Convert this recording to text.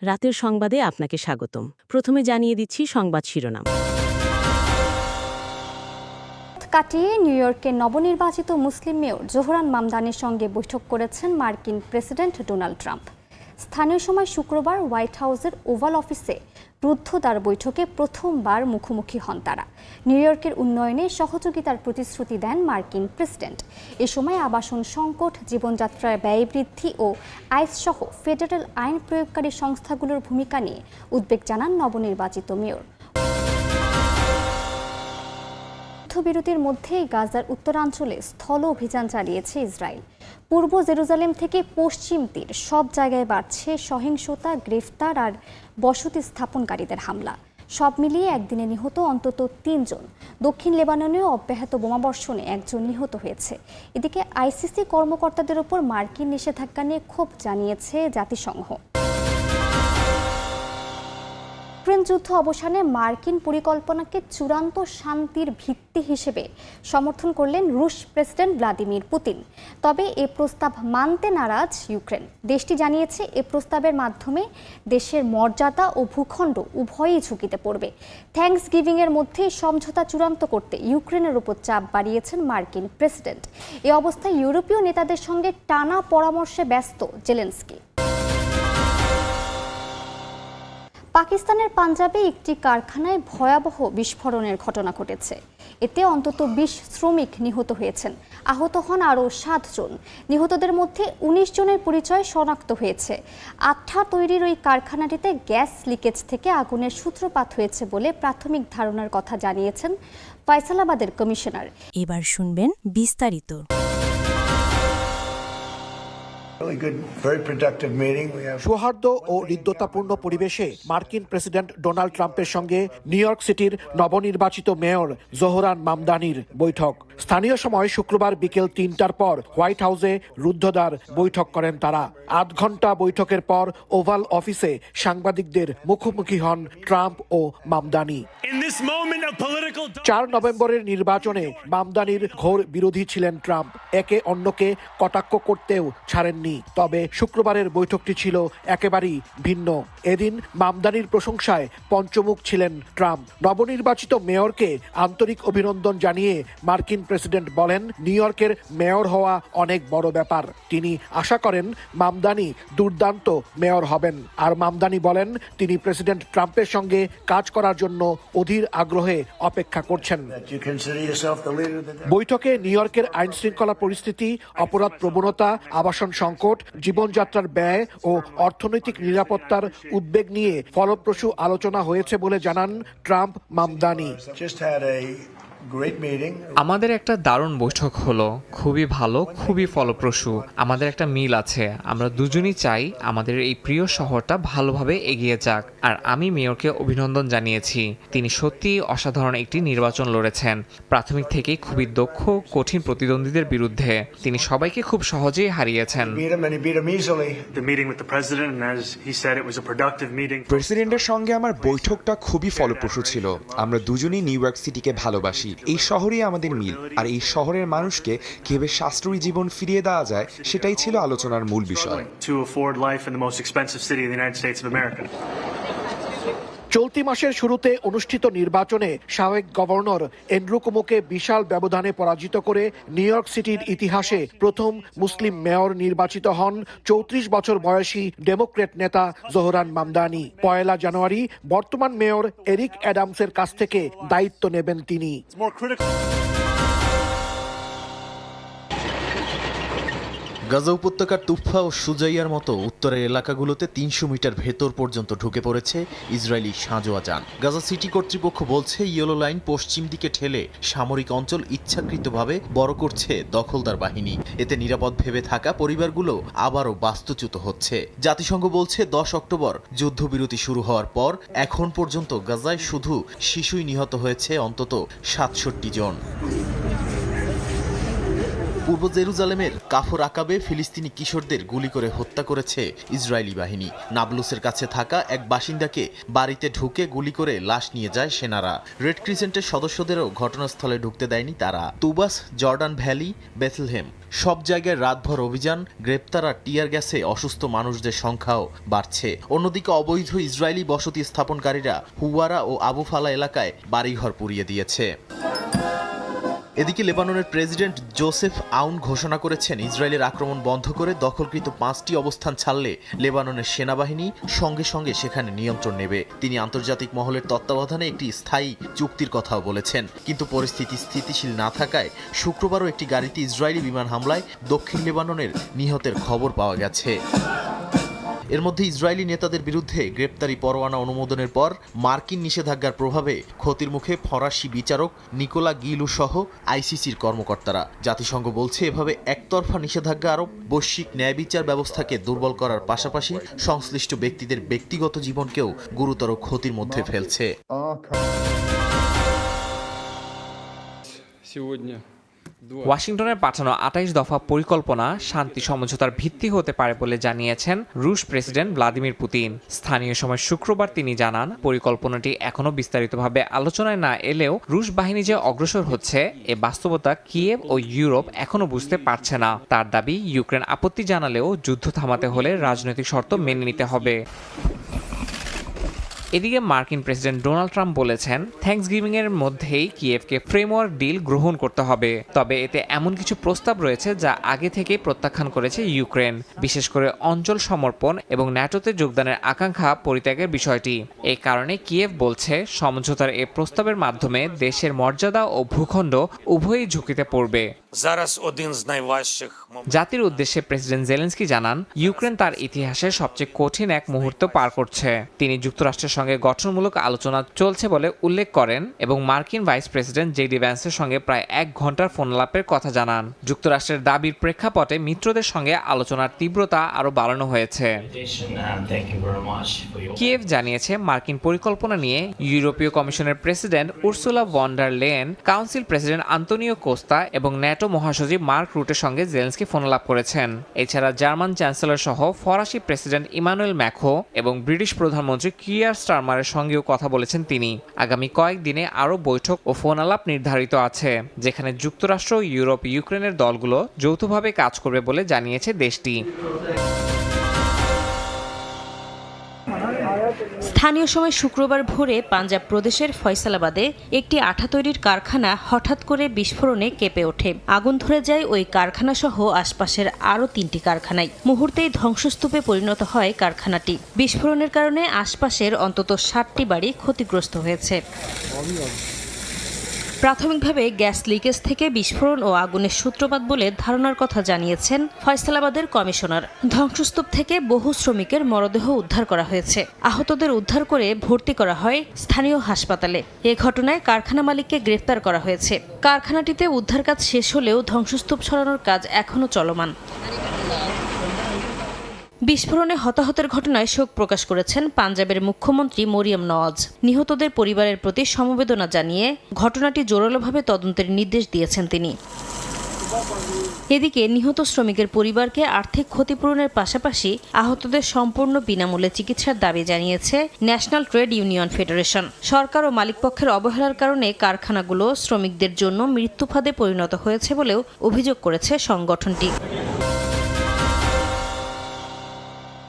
রাতের সংবাদে আপনাকে স্বাগতম। প্রথমে জানিয়ে দিচ্ছি সংবাদ শিরোনাম। কাটিয়ে নিউ ইয়র্কের নবনির্বাচিত মুসলিম মেয়র জোহরান মামদানির সঙ্গে বৈঠক করেছেন মার্কিন প্রেসিডেন্ট ডোনাল্ড ট্রাম্প। স্থানীয় সময় শুক্রবার হোয়াইট হাউসের ওভাল অফিসে রুদ্ধদ্বার বৈঠকে প্রথমবার মুখোমুখি হন তারা। নিউ ইয়র্কের উন্নয়নে সহযোগিতার প্রতিশ্রুতি দেন মার্কিন প্রেসিডেন্ট। এ সময় আবাসন সংকট, জীবনযাত্রার ব্যয় বৃদ্ধি ও আইনসহ ফেডারেল আইন প্রয়োগকারী সংস্থাগুলোর ভূমিকা নিয়ে উদ্বেগ জানান নবনির্বাচিত মেয়র। যুদ্ধবিরতির মধ্যেই গাজার উত্তরাঞ্চলে স্থল অভিযান চালিয়েছে ইসরায়েল। পূর্ব জেরুজালেম থেকে পশ্চিম তীর সব জায়গায় বাড়ছে সহিংসতা, গ্রেফতার আর বসতি স্থাপনকারীদের হামলা। সব মিলিয়ে একদিনে নিহত অন্তত ৩ জন। দক্ষিণ লেবাননেও অব্যাহত বোমাবর্ষণে 1 জন নিহত হয়েছে। এদিকে আইসিসি কর্মকর্তাদের ওপর মার্কিন নিষেধাজ্ঞা নিয়ে ক্ষোভ জানিয়েছে জাতিসংঘ। ইউক্রেন যুদ্ধ অবসানে মার্কিন পরিকল্পনাকে চূড়ান্ত শান্তির ভিত্তি হিসেবে সমর্থন করলেন রুশ প্রেসিডেন্ট ভ্লাদিমির পুতিন। তবে এ প্রস্তাব মানতে নারাজ ইউক্রেন। দেশটি জানিয়েছে এ প্রস্তাবের মাধ্যমে দেশের মর্যাদা ও ভূখণ্ড উভয়ই ঝুঁকিতে পড়বে। থ্যাঙ্কসগিভিংয়ের মধ্যেই সমঝোতা চূড়ান্ত করতে ইউক্রেনের উপর চাপ বাড়িয়েছেন মার্কিন প্রেসিডেন্ট। এ অবস্থায় ইউরোপীয় নেতাদের সঙ্গে টানা পরামর্শে ব্যস্ত জেলেনস্কি। পাকিস্তানের পাঞ্জাবে একটি কারখানায় ভয়াবহ বিস্ফোরণের ঘটনা ঘটেছে। এতে অন্তত ২০ শ্রমিক নিহত হয়েছেন। আহত হন আরও ৭ জন। নিহতদের মধ্যে ১৯ জনের পরিচয় শনাক্ত হয়েছে। আঠা তৈরির ওই কারখানাটিতে গ্যাস লিকেজ থেকে আগুনের সূত্রপাত হয়েছে বলে প্রাথমিক ধারণার কথা জানিয়েছেন ফয়সালাবাদের কমিশনার। এবার শুনবেন বিস্তারিত। সৌহার্দ্য ও হৃদ্যতাপূর্ণ পরিবেশে মার্কিন প্রেসিডেন্ট ডোনাল্ড ট্রাম্পের সঙ্গে নিউ ইয়র্ক সিটির নবনির্বাচিত মেয়র জোহরান মামদানির বৈঠক। স্থানীয় সময় শুক্রবার বিকেল ৩টার পর হোয়াইট হাউসে রুদ্ধদ্বার বৈঠক করেন তারা। ৮ ঘণ্টা বৈঠকের পর ওভাল অফিসে সাংবাদিকদের মুখোমুখি হন ট্রাম্প ও মামদানি। ৪ নভেম্বরের নির্বাচনে মামদানির ঘোর বিরোধী ছিলেন ট্রাম্প। একে অন্যকে কটাক্ষ করতেও ছাড়েননি। তবে শুক্রবারের বৈঠকটি ছিল একেবারেই ভিন্ন। এদিন মামদানির প্রশংসায় পঞ্চমুখ ছিলেন ট্রাম্প। নবনির্বাচিত মেয়রকে আন্তরিক অভিনন্দন জানিয়ে মার্কিন প্রেসিডেন্ট বলেন, নিউ ইয়র্কের মেয়র হওয়া অনেক বড় ব্যাপার। তিনি আশা করেন মামদানি দুর্দান্ত মেয়র হবেন। আর মামদানি বলেন তিনি প্রেসিডেন্ট ট্রাম্পের সঙ্গে কাজ করার জন্য অধীর আগ্রহে অপেক্ষা করছেন। বৈঠকে নিউ ইয়র্কের আইন শৃঙ্খলা পরিস্থিতি, অপরাধ প্রবণতা, আবাসন সংকট, জীবনযাত্রার ব্যয় ও অর্থনৈতিক নিরাপত্তার উদ্বেগ নিয়ে ফলপ্রসূ আলোচনা হয়েছে বলে জানান ট্রাম্প মামদানি। আমাদের একটা দারুণ বৈঠক হলো, খুবই ভালো, খুবই ফলপ্রসূ। আমাদের একটা মিল আছে। আমরা দুজনই চাই আমাদের এই প্রিয় শহরটা ভালোভাবে এগিয়ে যাক। আর আমি মেয়রকে অভিনন্দন জানিয়েছি। তিনি সত্যিই অসাধারণ একটি নির্বাচন লড়েছেন। প্রাথমিক থেকেই খুবই দক্ষ, কঠিন প্রতিদ্বন্দ্বীদের বিরুদ্ধে তিনি সবাইকে খুব সহজেই হারিয়েছেন। প্রেসিডেন্টের সঙ্গে আমার বৈঠকটা খুবই ফলপ্রসূ ছিল। আমরা দুজনই নিউ ইয়র্ক সিটিকে ভালোবাসি। এই শহরেই আমাদের মিল। আর এই শহরের মানুষকে কিভাবে সাশ্রয়ী জীবন ফিরিয়ে দেওয়া যায় সেটাই ছিল আলোচনার মূল বিষয়। চলতি মাসের শুরুতে অনুষ্ঠিত নির্বাচনে সাবেক গভর্নর অ্যান্ড্রু কুমোকে বিশাল ব্যবধানে পরাজিত করে নিউ ইয়র্ক সিটির ইতিহাসে প্রথম মুসলিম মেয়র নির্বাচিত হন ৩৪ বছর বয়সী ডেমোক্র্যাট নেতা জোহরান মামদানি। ১ জানুয়ারি বর্তমান মেয়র এরিক অ্যাডামসের কাছ থেকে দায়িত্ব নেবেন তিনি। গাজা উপত্যকার তুফা ও সুজাইয়ার মতো উত্তরের এলাকাগুলোতে ৩০০ মিটার ভেতর পর্যন্ত ঢুকে পড়েছে ইসরায়েলি সাঁজোয়া যান। গাজা সিটি কর্তৃপক্ষ বলছে ইয়েলো লাইন পশ্চিম দিকে ঠেলে সামরিক অঞ্চল ইচ্ছাকৃতভাবে বড় করছে দখলদার বাহিনী। এতে নিরাপদ ভেবে থাকা পরিবারগুলো আবারও বাস্তুচ্যুত হচ্ছে। জাতিসংঘ বলছে ১০ অক্টোবর যুদ্ধবিরতি শুরু হওয়ার পর এখন পর্যন্ত গাজায় শুধু শিশুই নিহত হয়েছে অন্তত ৬৭ জন। পূর্ব জেরুজালেমের কাফর আকাবে ফিলিস্তিনি কিশোরদের গুলি করে হত্যা করেছে ইসরায়েলি বাহিনী। নাবলুসের কাছে থাকা এক বাসিন্দাকে বাড়িতে ঢুকে গুলি করে লাশ নিয়ে যায় সেনারা। রেড ক্রিসেন্টের সদস্যদেরও ঘটনাস্থলে ঢুকতে দেয়নি তারা। তুবাস, জর্ডান ভ্যালি, বেথলহেম সব জায়গায় রাতভর অভিযান, গ্রেপ্তার আর টিয়ার গ্যাসে অসুস্থ মানুষদের সংখ্যাও বাড়ছে। অন্যদিকে অবৈধ ইসরায়েলি বসতি স্থাপনকারীরা হুয়ারা ও আবু ফালা এলাকায় বাড়িঘর পুড়িয়ে দিয়েছে। এদিকে লেবাননের প্রেসিডেন্ট জোসেফ আউন ঘোষণা করেছেন ইসরায়েলের আক্রমণ বন্ধ করে দখলকৃত 5টি অবস্থান ছাড়লে লেবাননের সেনাবাহিনী সঙ্গে সঙ্গে সেখানে নিয়ন্ত্রণ নেবে। তিনি আন্তর্জাতিক মহলের তত্ত্বাবধানে একটি স্থায়ী চুক্তির কথাও বলেছেন। কিন্তু পরিস্থিতি স্থিতিশীল না থাকায় শুক্রবারও একটি গাড়িতে ইসরায়েলি বিমান হামলায় দক্ষিণ লেবাননের নিহতের খবর পাওয়া গেছে। এর মধ্যে ইসরায়েলি নেতাদের বিরুদ্ধে গ্রেপ্তারি পরোয়ানা অনুমোদনের পর মার্কিন নিষেধাজ্ঞার প্রভাবে ক্ষতির মুখে ফরাসি বিচারক নিকোলা গিলু সহ আইসিসির কর্মকর্তারা। জাতিসংঘ বলছে এভাবে একতরফা নিষেধাজ্ঞা আরোপ বৈশ্বিক ন্যায় বিচার ব্যবস্থাকে দুর্বল করার পাশাপাশি সংশ্লিষ্ট ব্যক্তিদের ব্যক্তিগত জীবনকেও গুরুতর ক্ষতির মধ্যে ফেলছে। ওয়াশিংটনের পাঠানো 28 দফা পরিকল্পনা শান্তি সমঝোতার ভিত্তি হতে পারে বলে জানিয়েছেন রুশ প্রেসিডেন্ট ভ্লাদিমির পুতিন। স্থানীয় সময় শুক্রবার তিনি জানান, পরিকল্পনাটি এখনো বিস্তারিতভাবে আলোচনায় না এলেও রুশ বাহিনী যে অগ্রসর হচ্ছে এ বাস্তবতা কিয়েভ ও ইউরোপ এখনো বুঝতে পারছে না। তার দাবি, ইউক্রেন আপত্তি জানালেও যুদ্ধ থামাতে হলে রাজনৈতিক শর্ত মেনে নিতে হবে। এদিকে মার্কিন প্রেসিডেন্ট ডোনাল্ড ট্রাম্প বলেছেন, থ্যাঙ্কসগিভিং এর মধ্যেই কিয়েভকে ফ্রেমওয়ার্ক ডিল গ্রহণ করতে হবে। তবে এতে এমন কিছু প্রস্তাব রয়েছে যা আগে থেকেই প্রত্যাখ্যান করেছে ইউক্রেন, বিশেষ করে অঞ্চল সমর্পণ এবং ন্যাটোতে যোগদানের আকাঙ্ক্ষা পরিত্যাগের বিষয়টি। এই কারণে কিয়েভ বলছে, সমঝোতার এই প্রস্তাবের মাধ্যমে দেশের মর্যাদা ও ভূখণ্ড উভয়ই ঝুঁকিতে পড়বে। জাতির উদ্দেশ্যে প্রেসিডেন্ট জেলেনস্কি জানান, ইউক্রেন তার ইতিহাসের সবচেয়ে কঠিন এক মুহূর্ত পার করছে। তিনি যুক্তরাষ্ট্রের সঙ্গে গঠনমূলক আলোচনা চলছে বলে উল্লেখ করেন এবং মার্কিন ভাইস প্রেসিডেন্ট জেডি ভ্যান্সের সঙ্গে প্রায় 1 ঘন্টার ফোনালাপের কথা জানান। যুক্তরাষ্ট্রের দাবির প্রেক্ষাপটে মিত্রদের সঙ্গে আলোচনার তীব্রতা আরও বাড়ানো হয়েছে। কিয়েভ জানিয়েছে, মার্কিন পরিকল্পনা নিয়ে ইউরোপীয় কমিশনের president Ursula von der Leyen, council president Antonio Costa এবং ন্যাটো মহাসচিব মার্ক রুটের সঙ্গে জেলেনস্কি ফোনালাপ করেছেন। এছাড়া জার্মান চ্যান্সেলর সহ ফরাসি প্রেসিডেন্ট ইমানুয়েল ম্যাক্রো এবং ব্রিটিশ প্রধানমন্ত্রী কিয়ার স্টারমারের সঙ্গেও কথা বলেছেন তিনি। আগামী কয়েকদিনে আরও বৈঠক ও ফোনালাপ নির্ধারিত আছে, যেখানে যুক্তরাষ্ট্র, ইউরোপ, ইউক্রেনের দলগুলো যৌথভাবে কাজ করবে বলে জানিয়েছে দেশটি। স্থানীয় সময় শুক্রবার ভোরে পাঞ্জাব প্রদেশের ফয়সালাবাদে একটি আঠা তৈরির কারখানা হঠাৎ করে বিস্ফোরণে কেঁপে ওঠে। আগুন ধরে যায় ওই কারখানা সহ আশপাশের আরও 3টি কারখানায়। মুহূর্তেই ধ্বংসস্তূপে পরিণত হয় কারখানাটি। বিস্ফোরণের কারণে আশপাশের অন্তত 60টি বাড়ি ক্ষতিগ্রস্ত হয়েছে। প্রাথমিকভাবে গ্যাস লিকেজ থেকে বিস্ফোরণ ও আগুনের সূত্রপাত বলে ধারণার কথা জানিয়েছেন ফয়সালাবাদের কমিশনার। ধ্বংসস্তূপ থেকে বহু শ্রমিকের মরদেহ উদ্ধার করা হয়েছে। আহতদের উদ্ধার করে ভর্তি করা হয় স্থানীয় হাসপাতালে। এ ঘটনায় কারখানা মালিককে গ্রেফতার করা হয়েছে। কারখানাটিতে উদ্ধার কাজ শেষ হলেও ধ্বংসস্তূপ সরানোর কাজ এখনও চলমান। বিস্ফোরণে হতাহতের ঘটনায় শোক প্রকাশ করেছেন পাঞ্জাবের মুখ্যমন্ত্রী মরিয়ম নওয়াজ। নিহতদের পরিবারের প্রতি সমবেদনা জানিয়ে ঘটনাটি জোরালোভাবে তদন্তের নির্দেশ দিয়েছেন তিনি। এদিকে নিহত শ্রমিকের পরিবারকে আর্থিক ক্ষতিপূরণের পাশাপাশি আহতদের সম্পূর্ণ বিনামূল্যে চিকিৎসার দাবি জানিয়েছে ন্যাশনাল ট্রেড ইউনিয়ন ফেডারেশন। সরকার ও মালিকপক্ষের অবহেলার কারণে কারখানাগুলো শ্রমিকদের জন্য মৃত্যুফাঁদে পরিণত হয়েছে বলেও অভিযোগ করেছে সংগঠনটি।